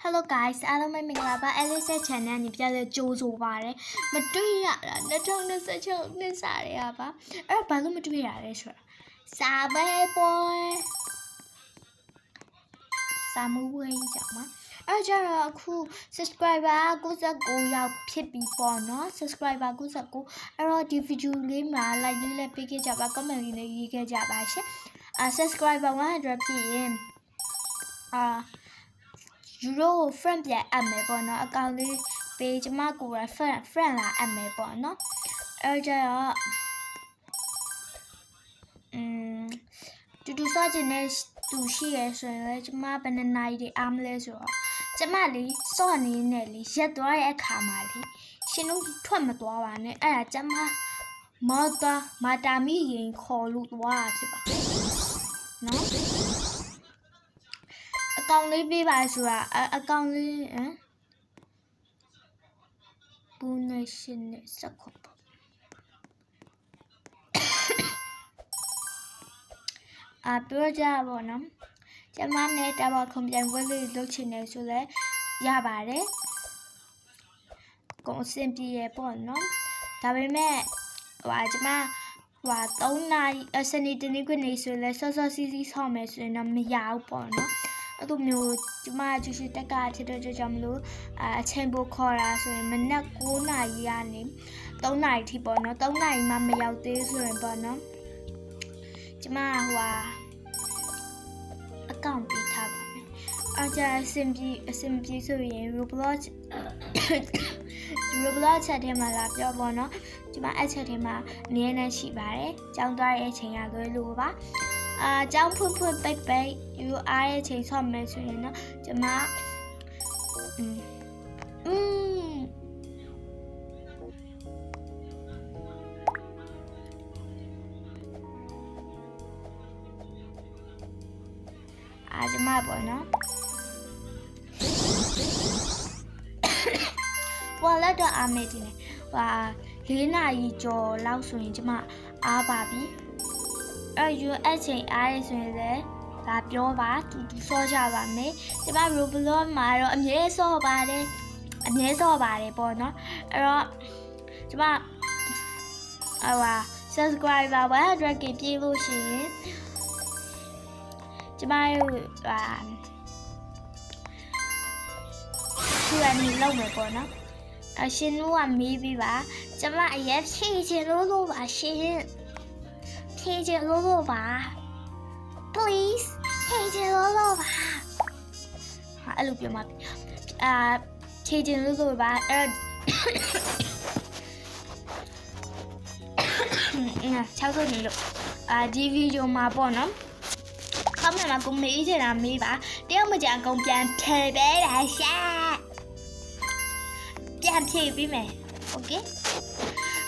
Hello guys အားလုံးပဲမင်္ဂလာပါ Alice Channel နဲ့ပြန်လဲကြိုးဆိုပါတယ်မတွေ့ရတာ2026နှစ်စားရပါအဲ့ဘာလို့မတွေ့ရလဲဆိုတာစာပဲပေါ်စာမဝင်းကြမှာအဲ့ကြတော့အခု subscriber 99ယောက်ဖြစ်ပြီပေါ့နော် subscriber 99အဲ့တော့ဒီ video လေးမှာ like လေးလည်းပေးခဲ့ကြပါ comment လေးလည်းရေးခဲ့ကြပါရှင် subscriber 100ဖြစ်ရင်Euro friend ပြန်အပ်မယ်ပေါ့နော်အကောင့်လေး page မှာကိုယ် friend လာအပ်မယ်ပေါ့နော်အဲ့ကြတော့တူစောချင်တဲ့သူရှိရဆိုရင်လည်းကျမဘယ်နှစ်နာရီအားမလဲဆိုတော့ကျမလေးစော့နေနဲ့လေးရက်သွားတဲ့အခါမှာလေးရှင်တို့ထွက်မသွားပါနဲ့အဲ့ဒါကျမမာတာမီရင်ခေါ်လို့သွားတာဖြစ်ပါနော်အကောင့်လေးပေးပါဆိုတာအကောင့်လေးဘူးနေရှင်နဲ့စက်ခုပ်ပြောကြပါတော့ကျမနဲ့တဘာကွန်ပြန်ဝဲလေးလုပ်ချင်တယ်ဆိုလဲရပါတယ်ကိုအဆင်ပြေရပေါ့နော်ဒါပေမဲ့ကျမ3နာရီစနေတနေ့ကနေဆိုလဲစောစောစီးစီးဆောင်းမယ်ဆိုရင်တော့မရဘူးပေါ့နော်အဲ့လိုမျိုးကျမကျူရှိတက်ကဖြစ်တဲ့ကြောင့်မလို့အချိန်ပိုခေါ်တာဆိုရင်မနက်9နာရီကနေ3နာရီထိပေါ့နော်3နာရီမှမရောက်သေးဆိုရင်ပေါ့နော်ကျမအကောင့်ပေးထားပါမယ်အကြအဆင်ပြေဆိုရင် Roblox ချက်ထဲမှာလာပြောပေါ့နော်ကျမအဲ့ချက်ထဲမှာအမြဲတမ်းရှိပါတယ်ကြောင်းသွားတဲ့အချိန်ရလွယ်လို့ပါကြောင်းဖွင့်ပိတ်ယူအားရဲ့ချိန်ဆော့မယ်ဆိုရင်တော့ကျမကျမပေါ့နော်လက်တော့အားမေးတယ်4နာရီကျော်လောက်ဆိုရင်ကျမအားပါပြီယူအချိန်အားရဆိုရင်လည်းဒါပြောပါတူစောကြပါမယ်ကျမ Roblox မှာတော့အမြဲစောပါတယ်ပေါ့နော်အဲ့တော့ကျမsubscriber 100k ပြည့်လို့ရှိရင်ကျမတို့Q&A လုပ်မယ်ပေါ့နော်အရှင်တို့ကမေးပြီးပါကျမအရင်ဖြည့်ချင်လို့ပါရှင်ဖြည့်ချင်လို့ပါ please ဖြည့်ချင်လို့ပါအဲ့လိုပြောမှာဖြည့်ချင်လို့ပါအဲ့60နေလို့ဒီဗီဒီယိုမှာပေါ့နော်ခမမှာကိုမေးချင်တာမေးပါတယောက်မကြအကုန်ပြန်ထည့်ပေးတာရှာပြန်ဖြည့်ပြီးမယ်โอเค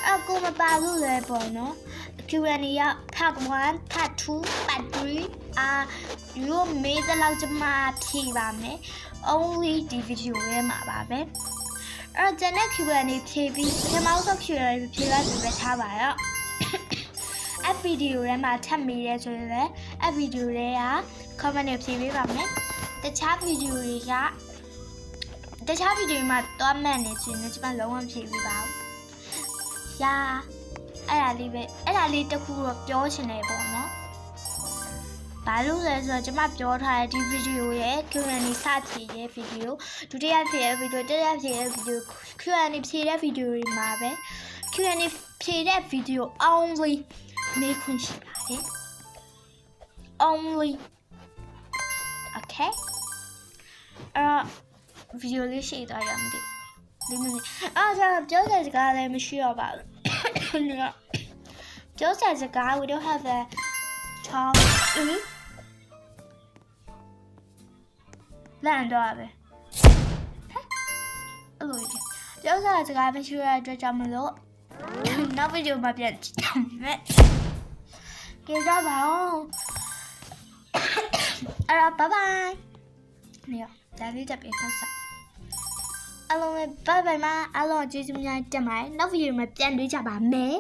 အကူမပါလို့လဲပေါ့နော် Q&A ရ part 1 part 2 part 3ယူမေးတဲ့လောက်ကျမဖြည့်ပါမယ် only ဒီ video ထဲမှာပါပဲအဲ့တော့ကျန်တဲ့ Q&A ဖြည့်ပြီးပထမဆုံး Q&A ဖြည့်လိုက်ပြီးပဲထားပါရောအဗီဒီယိုထဲမှာထပ်မေးရဲဆိုရင်လည်းအဗီဒီယိုထဲက comment တွေဖြည့်ပေးပါမယ်တခြားဗီဒီယိုမှာတော့မှန်နေချင်တယ်ကျမလုံးဝဖြည့်ပေးပါဘူးအဲ့ဒါလေးတစ်ခုတော့ပြောချင်တယ်ပေါ့နော်ဘာလို့လဲဆိုတော့ကျမပြောထားတဲ့ဒီဗီဒီယိုရဲ့ Q&A စဖြည့်ရဲ့ဗီဒီယိုဒုတိယဖြည့်ရဲ့ဗီဒီယိုတတိယဖြည့်ရဲ့ဗီဒီယို Q&A ဖြည့်တဲ့ဗီဒီယိုတွေမှာပဲ Q&A ဖြည့်တဲ့ဗီဒီယို only မေးခွန်းရှိပါတယ် only okay ဗီဒီယိုလေးရှိတော့ရမှာဒီမိနစ်ပြောတဲ့စကားလည်းမရှိတော့ပါဘူးပြောတဲ့စကား we don't have a talk လန့်တော့ပဲအဲ့လိုပြောတဲ့စကားမရှိရတဲ့အတွက်ကြောင့်မလို့နောက်ဗီဒီယိုမှာပြန်ကြည့်မယ်ကြည့်ကြပါဦးအဲ့တော့ bye bye နေရဒါလေးတက်ပြီးဆက်အားလုံးပဲ bye bye မှာအားလုံးကျေးဇူးများတင်ပါတယ်နောက်ဗီဒီယိုမှာပြန်တွေ့ကြပါမယ်